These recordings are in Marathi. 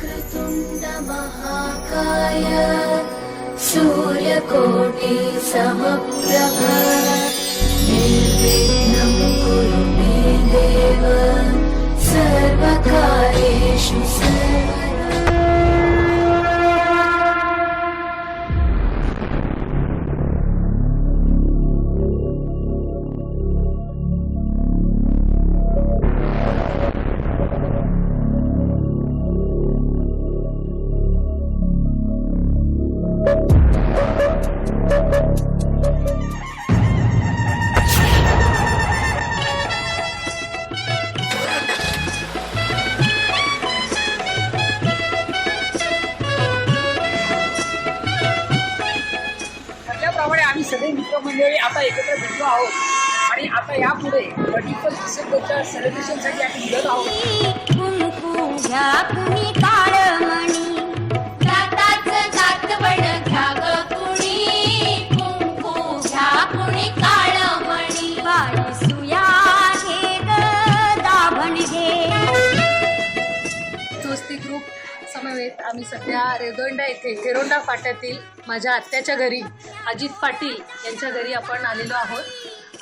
वक्रतुण्ड महाकाय सूर्यकोटि समप्रभ निर्विघ्नं कुरु मे देव सर्वकार्येषु सर्वदा। त्याप्रमाणे आम्ही सगळे मित्रमंडळी आता एकत्र भेटलो आहोत आणि आता यापुढे 31 डिसेंबरच्या सेलिब्रेशनसाठी आम्ही निघत आहोत. कुंकू घ्या कुणी काळमणी जाताच जातवड घ्या ग कुणी कुंकू घ्या कुणी काळमणी बाई सुया घे ग दाभण घे. दोस्ती ग्रुप समवेत आम्ही सध्या रेवदंडा येथे तेरोंडा फाट्यातील माझ्या आत्याच्या घरी अजित पाटील यांच्या घरी आपण आलेलो आहोत.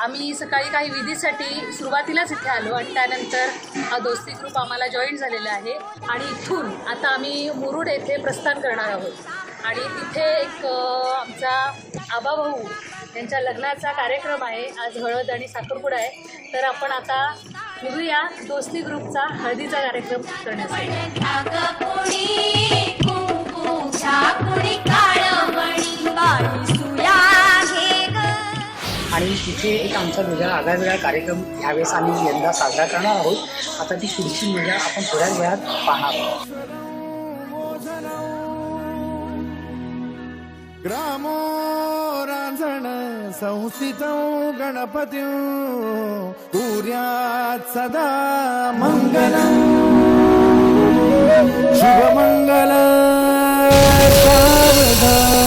आम्ही सकाळी काही विधीसाठी सुरुवातीलाच इथे आलो आणि त्यानंतर हा दोस्ती ग्रुप आम्हाला जॉईन झालेला आहे आणि इथून आता आम्ही मुरुड येथे प्रस्थान करणार आहोत. आणि तिथे एक आमचा आबाभाऊ यांच्या लग्नाचा कार्यक्रम आहे. आज हळद आणि साखरपुडा आहे. तर आपण आता निघूया दोस्ती ग्रुपचा हळदीचा कार्यक्रम करण्यासाठी. आणि तिथे एक आमचा वेगळा आगळावेगळा कार्यक्रम ह्यावेळेस आम्ही यंदा साजरा करणार आहोत. आता ती पुढची मजा आपण थोड्याच वेळात पाहणार आहोत. ग्रामो रांझण संस्थितौ गणपत्यो सूर्यात सदा मंगलम् शुभमंगल सावधान.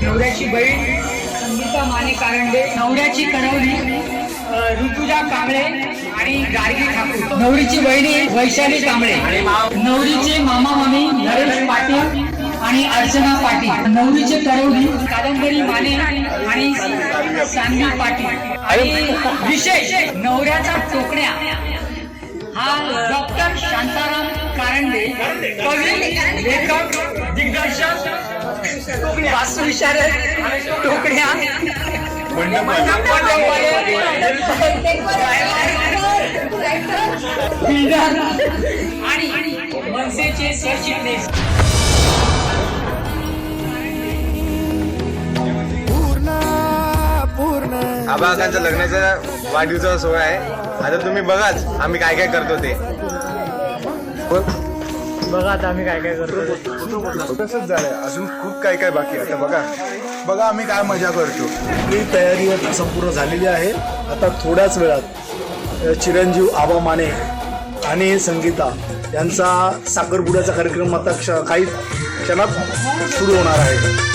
नवऱ्याची बहीण संगीता माने कारंडे, नवऱ्याची करवली ऋतुजा कांबळे आणि गार्गी ठाकूर, नवरीची बहिणी वैशाली कांबळे, नवरीचे मामा मामी नरेश पाटील आणि अर्चना पाटील, नवरीचे करवली कादंबरी माने आणि सान्वी पाटील. आणि विशेष नवऱ्याचा टोकण्या हा डॉक्टर शांताराम कारंडे, कवी लेखक दिग्दर्शक वास्तुविशारद टोकण्या बिल्डर आणि मनसेचे सरचिटणीस. आबाकांच्या लग्नाचा वाढदिवसाचा सोहळा आहे. आता तुम्ही बघाच आम्ही काय काय करतो ते. बघा आता आम्ही काय काय करतो. तसंच झालंय, अजून खूप काय काय बाकी आहे. आता बघा आम्ही काय मजा करतो. ही तयारी आता संपूर्ण झालेली आहे. आता थोड्याच वेळात चिरंजीव आबा माने आणि संगीता यांचा साखरपुड्याचा कार्यक्रम आता काही क्षणात सुरू होणार आहे.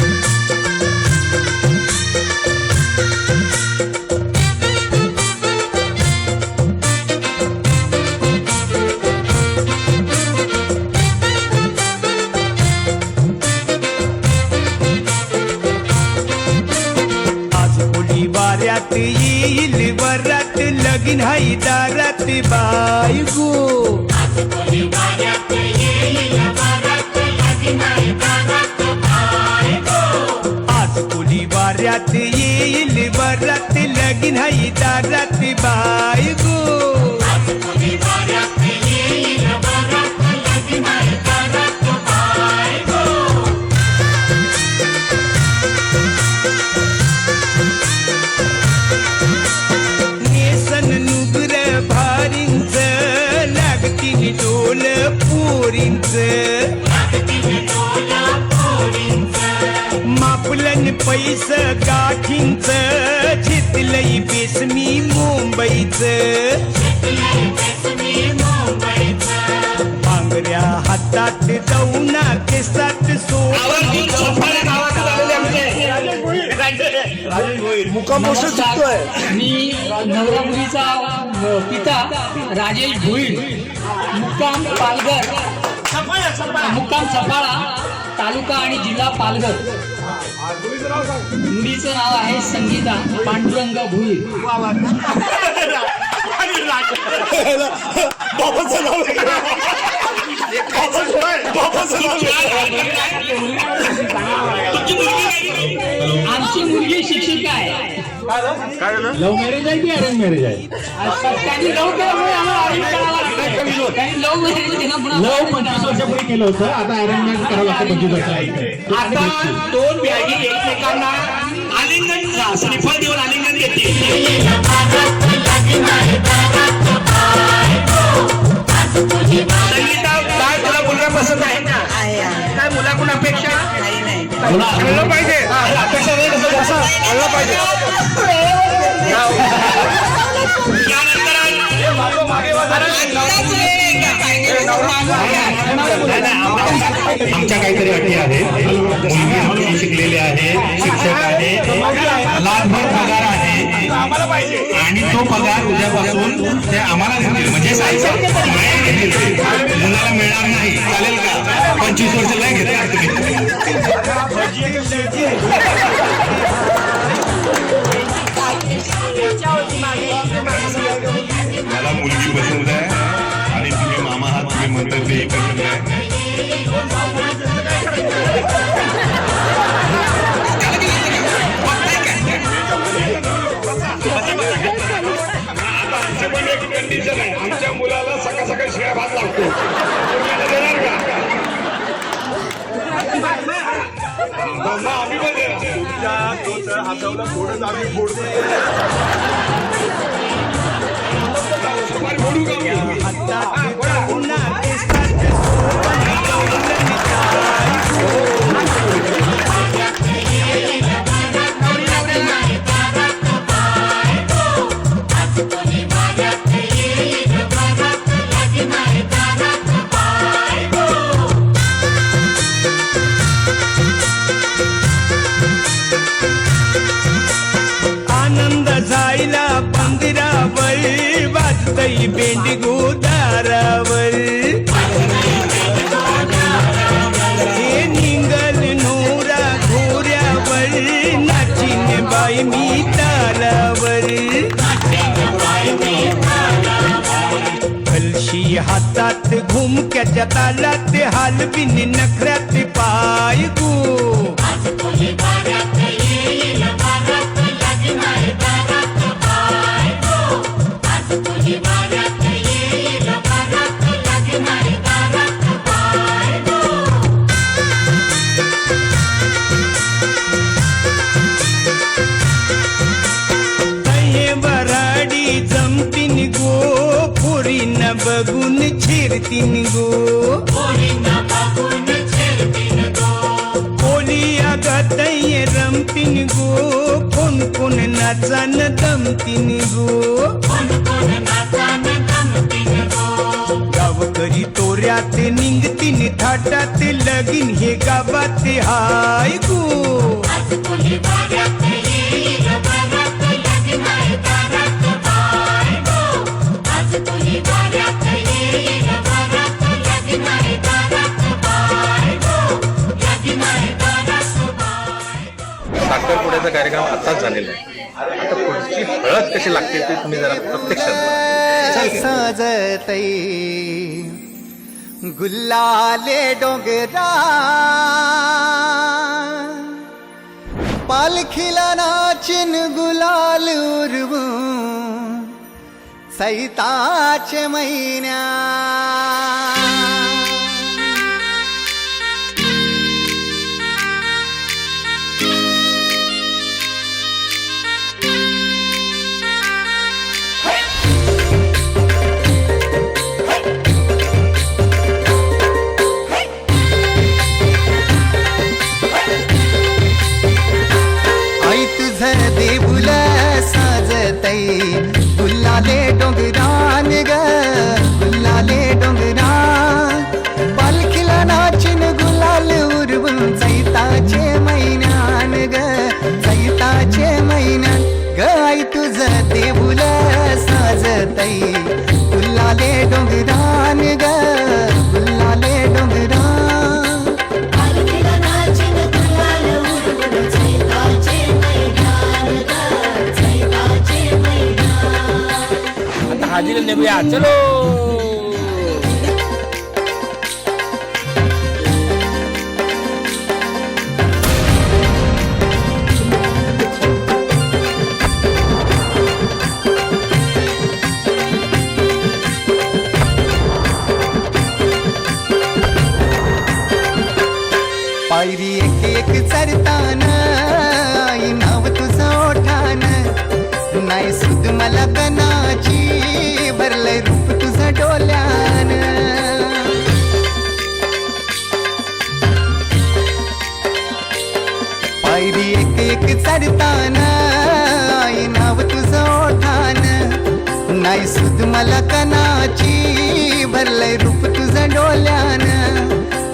वाऱ्यात येईल वरात लगीन हाई दारात बायगो. आज कोली वाऱ्यात येईल वरात लगीन हाई दारात बायगो. डोल पोरींच मापलन पैस गाठींच घेतलंय बेसमी मुंबईच. भांगऱ्या हातात जाऊन केसात सोड मुक्काम पोस्ट चुकतोय. मी नवरा मुलीचा पिता राजेश भोईर, मुक्काम पालघर, मुक्काम सफाळा, तालुका आणि जिल्हा पालघर. मुलीचं नाव आहे संगीता पांडुरंग भोईर. बाबाचं नाव आहे. बाबाचं नाव आमची मुलगी शिक्षिका आहे. लव्ह मॅरेज आहे की अरेंज मॅरेज आहे? त्यांनी लव्ह केल्यामुळे आम्हाला arrange करावं लागतं. त्यांनी लव्ह मॅरेज केलं म्हणून लव्ह 25 वर्षापूर्वी केलं होतं, आता अरेंज मॅरेज करावं लागतं 25 वर्षाला. आता दोन बॅगी एकमेकांना आलिंगन श्रीफळ देऊन आलिंगन घेते. संगीता, काय तुला मुलगा पसंत आहे ना? काय मुलाकडून अपेक्षा कळलं पाहिजे. अपेक्षा नाही कसं कसं कळलं पाहिजे. आमच्या काहीतरी अटी आहेत. मुलगी आमची शिकलेली आहे, शिक्षक आहे, लाखभर पगार आहे आणि तो पगार उद्यापासून ते आम्हाला देतील, म्हणजे मुलाला मिळणार नाही. चालेल का? 25 वर्ष नाही घेत मला मुलगी पसंत आहे आणि तुम्ही मामा आहात, तुम्ही म्हणता ते पसंत आहे. कंडिशन आहे, आमच्या मुलाला सकाळ सकाळी शिळा भात लागतो. देणार का? आम्ही पण देणार. हातावला थोडंच आम्ही फोडतो. फोडू का? आनंद जायला पंदिरावर वाजतई बेंडगो दारावर. हे निंगल नोरा घोऱ्यावर नाचिन बाई मी तालावर. कलशी हातात घुमक्याच्या तालात हालबिन नखऱ्यात पाय गो. जमतीन गो पोरीन बघून छिरतीन गो. पोलिया गतय रमतीन गो. कोण कोण नाचान दमतीन गो. गावकरी तोऱ्यात निंगतीन थाटात लगीन हे गावात हाय गो. साखरपुड्याचा कार्यक्रम आताच झालेला आहे. आता पुढची हळद कशी लागते ते तुम्ही जरा प्रत्यक्षात सजतई गुल्लाले डोंगरा पालखीला नाचिन गुलाल उरवू सैताचे महिन्या. देऊल साजतई गुल्लाले डोंगरान ग गुल्लाले डोंगरान. वारीला निघूया. चलो. पायरी एक एक चरतान आई नाव तुझं ओठान नाही सुद मला कनाची भरलंय रूप तुझं डोल्यान पायरी एक एक चरतान आई नाव तुझं ओठान नाही सुद मला कनाची भरलंय रूप तुझं डोल्यान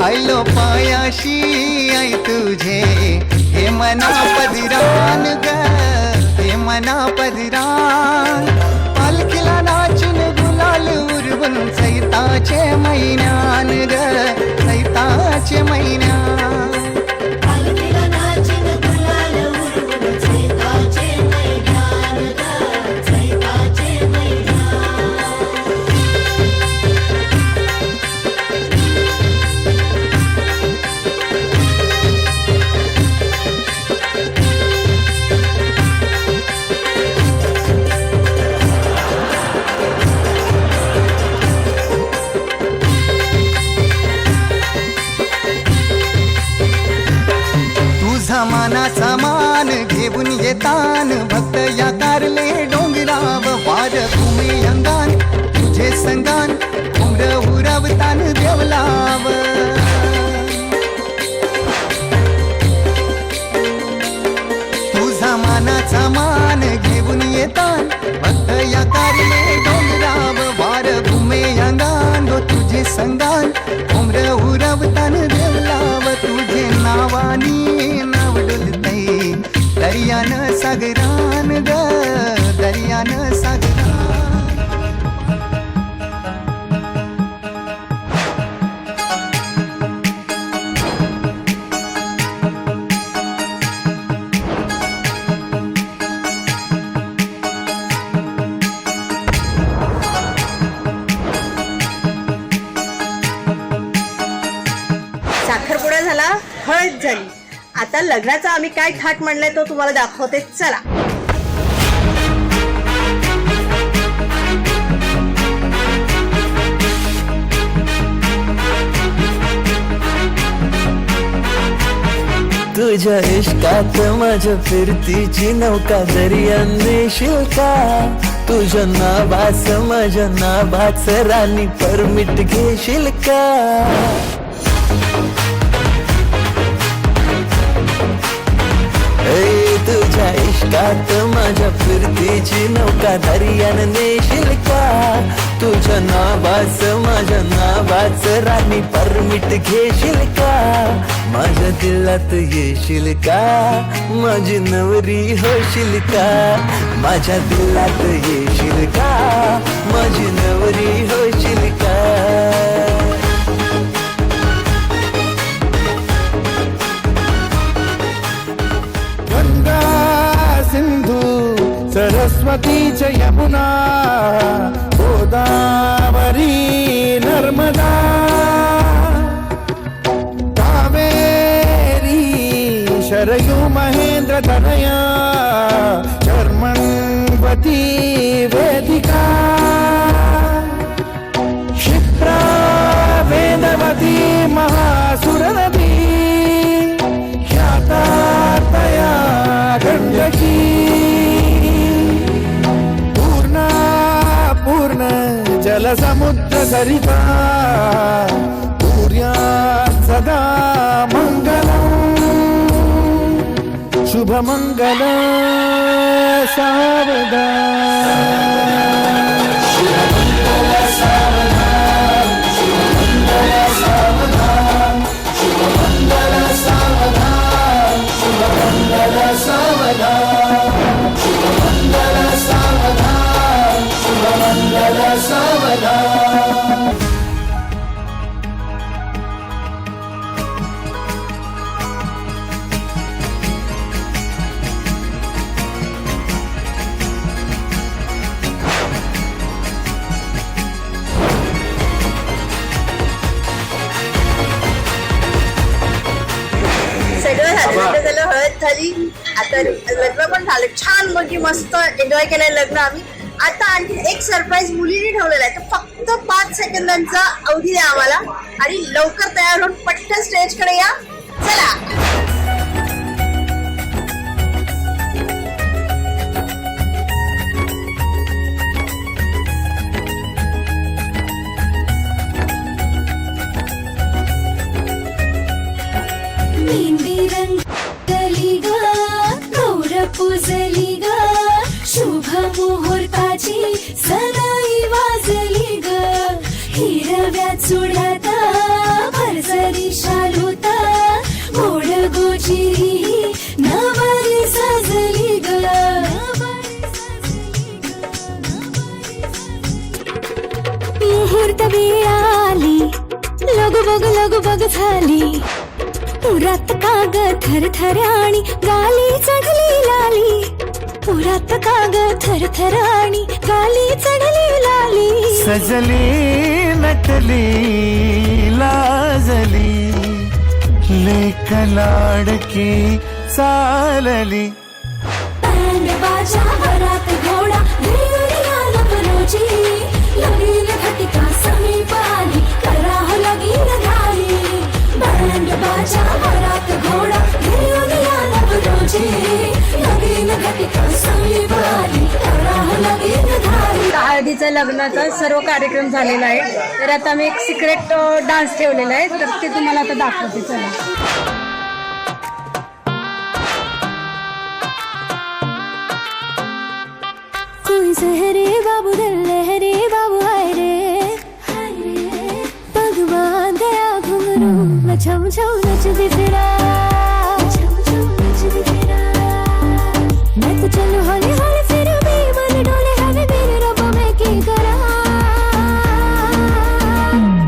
आयलो पायाशी आई तुझे हे मना पदिरान ग हे मना पदिरान पालखीला नाचून गुलाल उरवून सैताचे महिन्यान ग सैताचे महिन्यान पालखीला नाचून गुलाल उडवून सैताचे मैदान ग सैताचे मैदान. तुझा मानाचा मान घेऊन येतान भक्त या कारले डोंगराव वार घुमे अंगान तुझे संगान उमर उरवतान देवलाव तुझा मानाचा मान घेऊन येतान भक्त या कारले डोंगराव वार घुमे अंगान गो तुझे संगान उमर उरवतान देवलाव तुझे नावानी नाव डुलतय दर्यान सागरान ग दर्यान सागरान साखरपुडा झाला, हळद झाली. आता लग्नाचा आम्ही काय थाट मांडलाय तो तुम्हाला दाखवते. चला. तुझ्या इश्कात माझ्या फिरतीची नौका दर्या नेशील का तुझ्या नावास माझ्या नावाच राणी परमिट घेशील का तुझ्या इश्कात माझ्या फिरतीची नौका दर्यान नेशील का तुझ्या नावास माझ्या नावाच राणी परमिट घेशील का माझ्या दिलात येशील का माझी नवरी होशील का माझ्या दिलात येशील का माझी नवरी होशील का सिंधू सरस्वती च यमुना गोदावरी नर्मदा कावेरी शरयू महेंद्र तनया शर्मन्वती वेदिका क्षिप्रा वेदवती महासुरनदी ख्याता तया गंडकी पूर्णा पूर्ण जलसमुद्र सरिता पूर्यात् सदा मंगलम् शुभमंगल झाली. आता लग्न पण झालं, छान म्हणजे मस्त एन्जॉय केलंय लग्न आम्ही. आता आणखी एक सरप्राईज मुलीने ठेवलेला आहे, तर फक्त 5 सेकंदांचा अवधी द्या आम्हाला आणि लवकर तयार होऊन पटकन स्टेजकडे या. चला. मेहंदी रंगली ग, गौर पूजली ग, शुभ मुहूर्ताची सनई वाजली ग. हिरव्या चुड्यात भरजरी शालूत गोड गोचिरी नवरी सजली ग. मुहूर्त वेळ आली, लगू बग झाली. पुरात काग थर आणि गाली चढली लाली. पुरात काग थर आणि गाली चढली लाली. सजली नटली लाजली लेक लाडकी चालली. बँड बाजा वरात घोडा घरी आला बरोजी. लगीन घटिका समीप आली, करा हो लगीन घाली. बँड बाजा वरात घोडा घरी आला बरोजी. लगीन घटिका समीप आली, करा हो लगीन घाली. हळदीचा लग्नाचा सर्व कार्यक्रम झालेला आहे, तर आता मी एक सिक्रेट डान्स ठेवलेला आहे, तर ते तुम्हाला आता दाखवते. चला. कोई सहरे बाबू दिल लहरे बाबू हाय रे. भगवान दया घुंघरू मैं छम छम नचदी फिरा. मैं तो चलूं हौली हौली फिर भी मन डोले हवे मेरे रब्बा मैं की करा.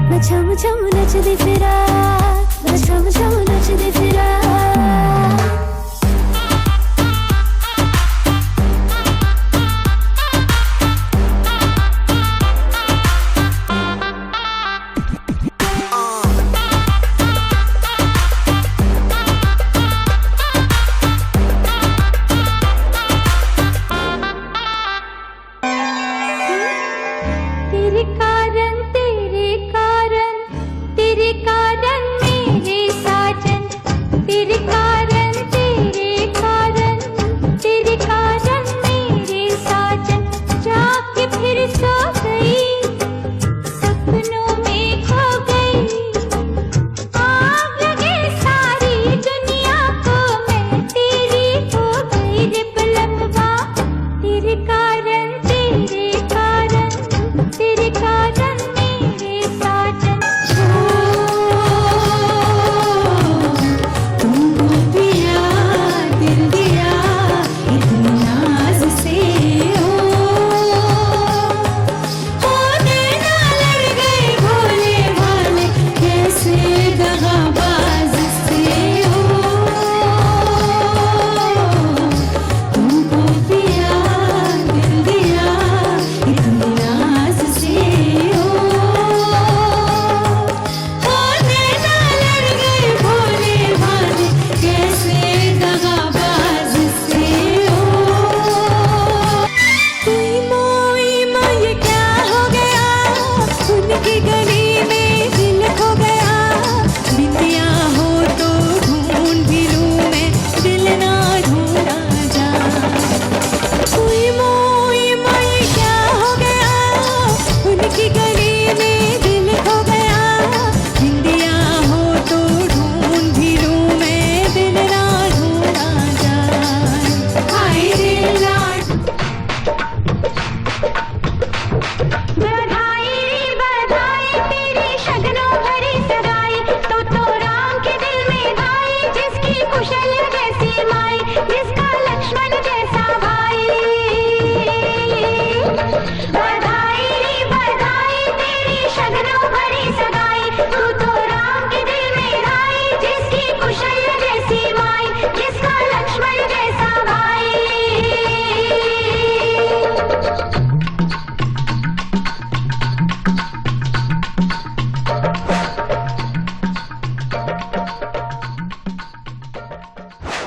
मैं छम छम नचदी फिरा, मैं छम छम नचदी फिरा.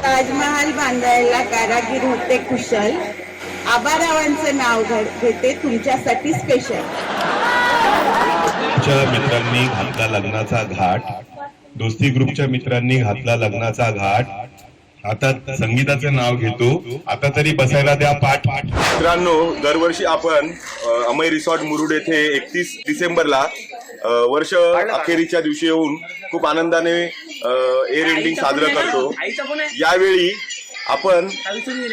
ताजमहाल बांधायला कारागीर होते कुशल. आबारावांचं नाव घेते तुमच्यासाठी स्पेशल. मित्रांनी घातला लग्नाचा घाट, दोस्ती ग्रुपच्या मित्रांनी घातला लग्नाचा घाट. आता संगीताचं नाव घेतो. आता तरी बसायला द्या पाठ. मित्रांनो, दरवर्षी आपण अमय रिसॉर्ट मुरुड येथे 31 डिसेंबरला वर्ष अखेरीच्या दिवशी येऊन खूप आनंदाने एअर एंडिंग साजरं करतो. यावेळी आपण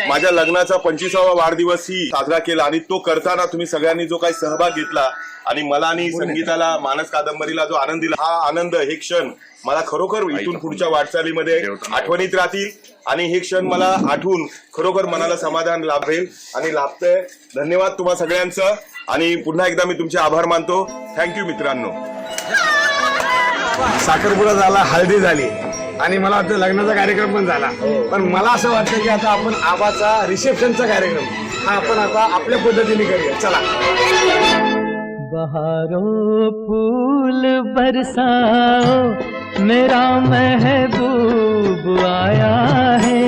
माझ्या लग्नाचा 25वा वाढदिवस ही साजरा केला आणि तो करताना तुम्ही सगळ्यांनी जो काही सहभाग घेतला आणि मला आणि संगीताला, मानस कादंबरीला जो आनंद दिला, हा आनंद, हे क्षण मला खरोखर इथून पुढच्या वाटचालीमध्ये आठवणीत राहतील आणि हे क्षण मला आठवून खरोखर मनाला समाधान लाभेल आणि लाभतंय. धन्यवाद तुम्हा सगळ्यांचं आणि पुन्हा एकदा मी तुमचे आभार मानतो. थँक्यू मित्रांनो. साखरपुडा झाला, हळदी झाली आणि मला वाटतं लग्नाचा कार्यक्रम पण झाला. पण मला असं वाटतं की आता आपण आबाचा रिसेप्शनचा कार्यक्रम हा आपण आता आपल्या पद्धतीने करूया. चला. बहारों फूल बरसाओ, मेरा महबूब आया है,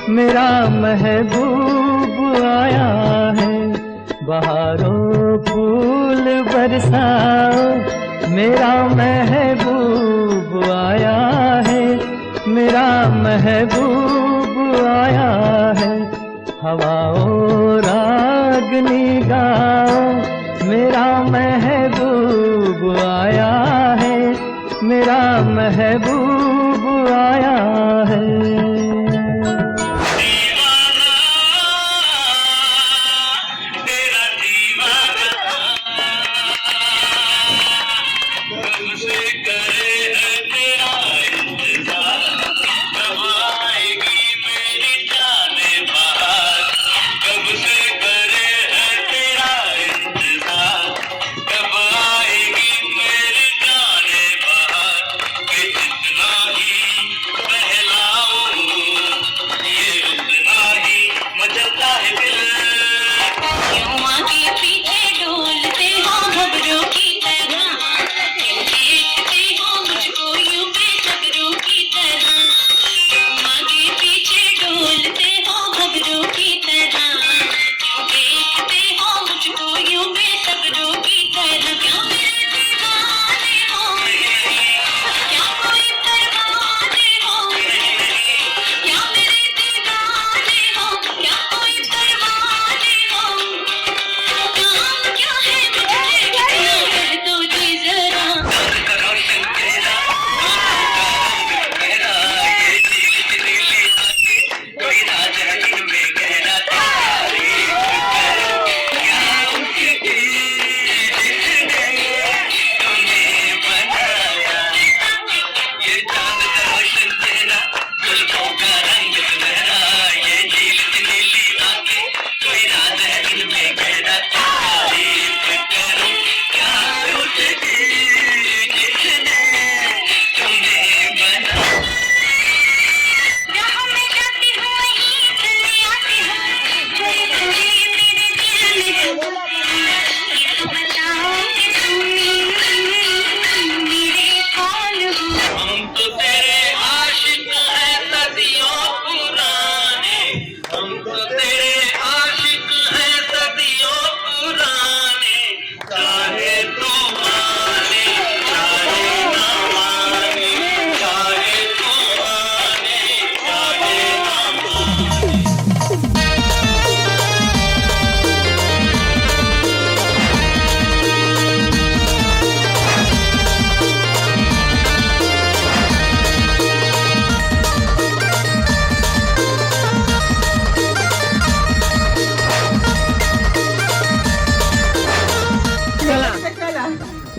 मेरा महबूब आया है. बहारों फूल बरसाओ, मेरा महबूब आया है, मेरा महबूब आया है. हवाओं रागनी गाओ, मेरा महबूब आया है, मेरा महबूब आया है.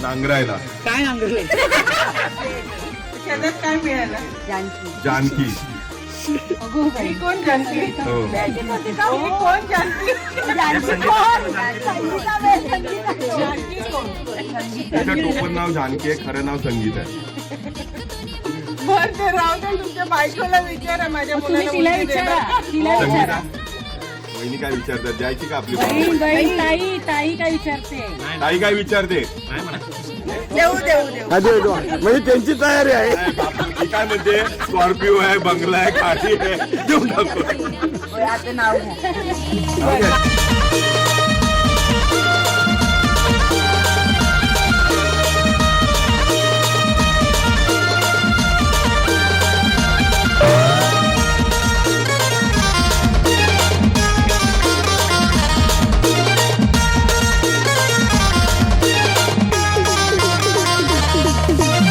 नांगरायला काय नांगरले? काय मिळालं? जानकी. कोण जानकी? हो. कोण जानकी? तिचं टोपण नाव जानकी आहे, खरं नाव संगीत आहे. बरं ते राहू दे, तुमच्या बायकोला विचारा. माझ्या मुलाला तिला विचारा. संगीता, वहिनी काय विचारतात? द्यायची का आपली? ताई काय विचारते? ताई काय विचारते? देऊ देऊ देऊ हा देऊ म्हणजे त्यांची तयारी आहे. ती काय म्हणते स्कॉर्पिओ आहे, बंगला आहे, गाडी आहे, देऊन टाकू. आता नाव घ्या.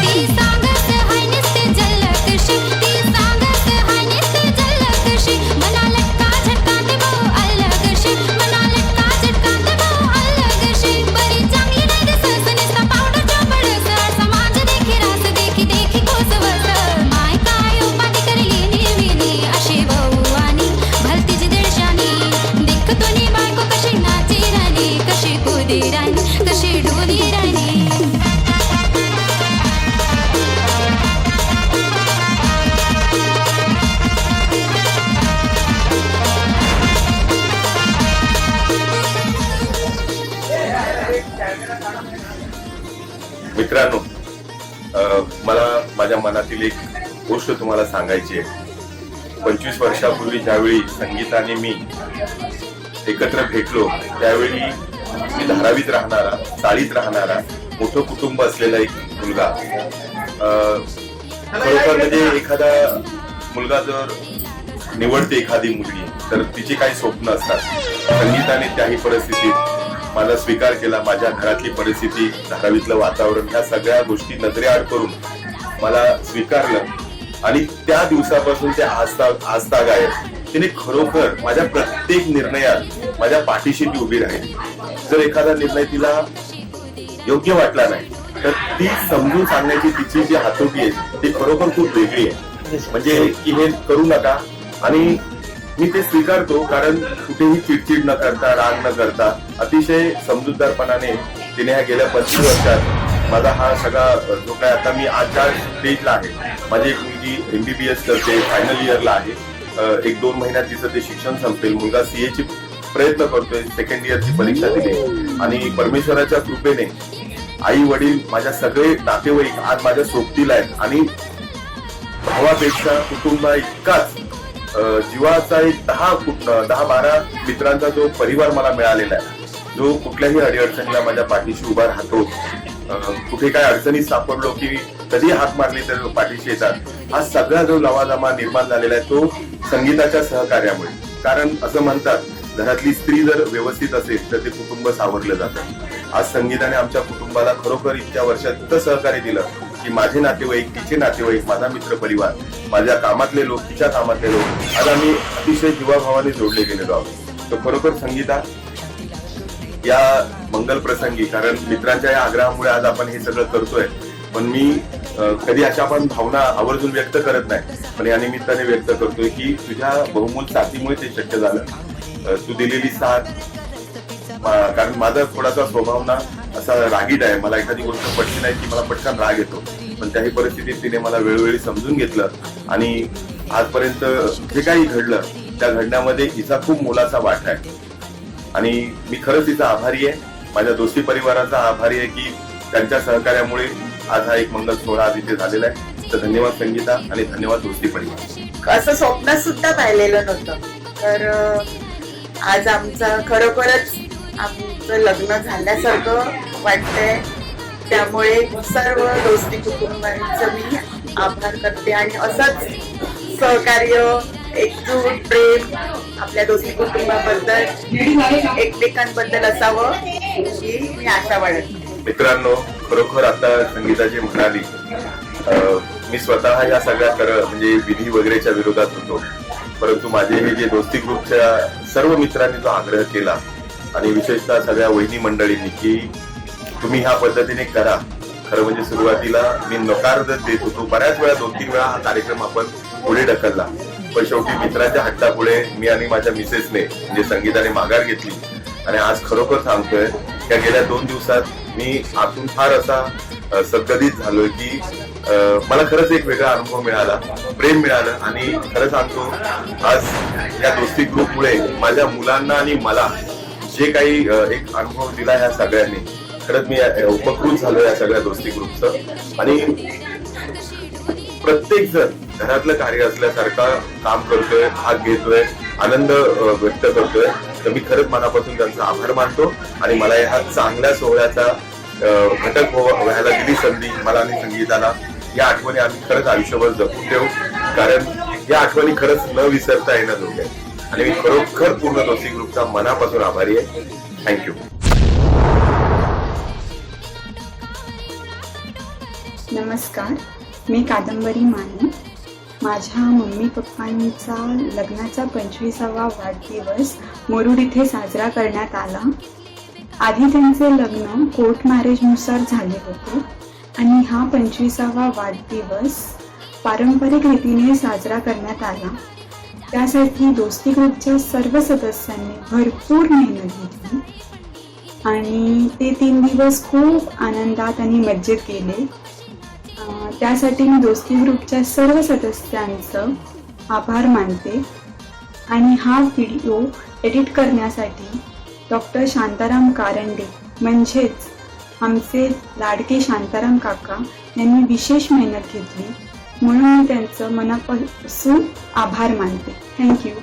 ती सांगत हाय नुसते जलदर्शी ती सांगत हाय नुसते जलदर्शी मना लटका झटका दे वो अलगशी मना लटका झटका दे वो अलगशी बरी चांगली नाही दिसत नुसता पावडर चोपडस समाज देखी रास देखी देखी कोसवस माय काय उपाधी करली नेहमी अशी भाऊ आणि भलतीची दिडशानी देखतो नी बायको कशी नाची राणी कशी कुदी राणी कशी डोली राणी. मित्रांनो, मला माझ्या मनातील एक गोष्ट तुम्हाला सांगायची आहे. 25 वर्षापूर्वी ज्यावेळी संगीताने मी एकत्र भेटलो त्यावेळी मी धारावीत राहणारा, चाळीत राहणारा, मोठं कुटुंब असलेला एक मुलगा. खरोखर म्हणजे एखादा मुलगा जर निवडते एखादी मुलगी तर तिची काही स्वप्न असतात. संगीताने त्याही परिस्थितीत माझा स्वीकार केला. माझ्या घरातली परिस्थिती, धारावीतलं वातावरण, ह्या सगळ्या गोष्टी नजरेआड करून मला स्वीकारलं आणि त्या दिवसापासून ते आजताग आहे. तिने खरोखर माझ्या प्रत्येक निर्णयात माझ्या पाठीशी ती उभी राहील. जर एखादा निर्णय तिला योग्य वाटला नाही तर ती समजून सांगण्याची तिची जी हातोटी आहे ती खरोखर खूप वेगळी आहे. म्हणजे की हे करू नका, आणि मी ते स्वीकारतो. कारण कुठेही चिडचिड न करता, राग न करता, अतिशय समजूतदारपणाने तिने ह्या गेल्या 25 वर्षात माझा हा सगळा जो काय आता मी आज ज्या स्टेजला आहे, माझी एक मुलगी MBBS करते, फायनल इयरला आहे. 1-2 महिन्यात तिचं ते शिक्षण संपेल. मुलगा CA ची प्रयत्न करतोय, सेकंड इयरची परीक्षा दिली आणि परमेश्वराच्या कृपेने आई वडील, माझ्या सगळे नातेवाईक आज माझ्या सोबतीला आहेत आणि भावापेक्षा कुटुंबा इतकाच जीवाचा एक 10-12 मित्रांचा जो परिवार मला मिळालेला आहे, जो कुठल्याही अडीअडचणीला माझ्या पाठीशी उभा राहतो. कुठे काय अडचणीत सापडलो की कधी हाक मारली तर पाठीशी येतात. हा सगळा जो लवाजमा निर्माण झालेला आहे तो संगीताच्या सहकार्यामुळे. कारण असं म्हणतात, घरातली स्त्री जर व्यवस्थित असेल तर ते कुटुंब सावरलं जातं. आज संगीताने आमच्या कुटुंबाला खरोखर इतक्या वर्षात इतकं सहकार्य दिलं की माझे नातेवाईक, तिचे नातेवाईक, माझा मित्र परिवार, माझ्या कामातले लोक, तिच्या कामातले लोक, आज आम्ही अतिशय जीवाभावाने जोडले गेलेलो आहोत. तर खरोखर संगीता, या मंगल प्रसंगी, कारण मित्रांच्या या आग्रहामुळे आज आपण हे सगळं करतोय, पण मी कधी अशा पण भावना आवर्जून व्यक्त करत नाही, पण या निमित्ताने व्यक्त करतोय की तुझ्या बहुमूल साथीमुळे ते शक्य झालं. तू दिलेली साथ, कारण माझा थोडासा स्वभाव ना असा रागीट आहे. मला एखादी गोष्ट पटली नाही की मला पटकन राग येतो, पण त्याही परिस्थितीत तिने मला वेळोवेळी समजून घेतलं आणि आजपर्यंत जे काही घडलं त्या घडण्यामध्ये हिचा खूप मोलाचा वाटा आहे आणि मी खरंच तिचा आभारी आहे. माझ्या दोस्ती परिवाराचा आभारी आहे की त्यांच्या सहकार्यामुळे आज हा एक मंगल सोहळा आज इथे झालेला आहे. तर धन्यवाद संगीता आणि धन्यवाद दोस्ती परिवार. असं स्वप्न सुद्धा पाहिलेलं नव्हतं. तर आज आमचं खरोखरच आमचं लग्न झाल्यासारखं वाटतंय. त्यामुळे सर्व दोस्ती कुटुंबांचं मी आभार करते आणि असंच सहकार्य, एकजूट, प्रेम आपल्या दोस्ती कुटुंबाबद्दल, एकमेकांबद्दल असावं ही मी आशा बाळगते. मित्रांनो, खरोखर आता संगीता जी म्हणाली, मी स्वतः या सगळ्या म्हणजे विधी वगैरेच्या विरोधात होतो, परंतु माझे हे जे दोस्ती ग्रुपच्या सर्व मित्रांनी जो आग्रह केला आणि विशेषतः सगळ्या वहिनी मंडळींनी की तुम्ही ह्या पद्धतीने करा. खरं म्हणजे सुरुवातीला मी नकार देत होतो. बऱ्याच वेळा 2-3 वेळा हा कार्यक्रम आपण पुढे ढकलला, पण शेवटी मित्रांच्या हट्टापुढे मी आणि माझ्या मिसेसने म्हणजे संगीताने माघार घेतली आणि आज खरोखर सांगतोय त्या गेल्या 2 दिवसात मी आतून फार असा सद्गदित झालोय की मला खरंच एक वेगळा अनुभव मिळाला, प्रेम मिळालं आणि खरं सांगतो आज या दोस्ती ग्रुपमुळे माझ्या मुलांना आणि मला जे काही एक अनुभव दिला ह्या सगळ्यांनी, खरंच मी उपकृत झालो या सगळ्या दोस्ती ग्रुपचं. आणि प्रत्येक जण घरातलं कार्य असल्यासारखा काम करतोय, भाग घेतोय, आनंद व्यक्त करतोय. तर मी खरंच मनापासून त्यांचा आभार मानतो. आणि मला ह्या चांगल्या सोहळ्याचा घटक व्हायला दिली संधी मला आणि संगीताला. या आठवणी आम्ही खरंच आयुष्यभर जपून ठेवू, कारण या आठवणी खरंच न विसरता येण्याजोग्या आहेत. आणि मी खरोखर पूर्ण दोस्ती ग्रुपचा मनापासून आभारी आहे. थँक्यू. नमस्कार, मी कादंबरी माने. माझ्या मम्मी पप्पांचा लग्नाचा 25वा वाढदिवस मुरुड इथे साजरा करण्यात आला. आधी त्यांचे लग्न कोर्ट मॅरेजनुसार झाले होते आणि हा 25वा वाढदिवस पारंपरिक रीतीने साजरा करण्यात आला. त्यासाठी दोस्ती ग्रुपच्या सर्व सदस्यांनी भरपूर मेहनत घेतली आणि ते 3 दिवस खूप आनंदात आणि मज्जेत गेले. त्यासाठी मी दोस्ती ग्रुपच्या सर्व सदस्यांचं आभार मानते. आणि हा व्हिडिओ एडिट करण्यासाठी डॉक्टर शांताराम कारंडे म्हणजेच आमचे लाडके शांताराम काका यांनी विशेष मेहनत घेतली, म्हणून मी त्यांचं मनापासून आभार मानते. थँक्यू.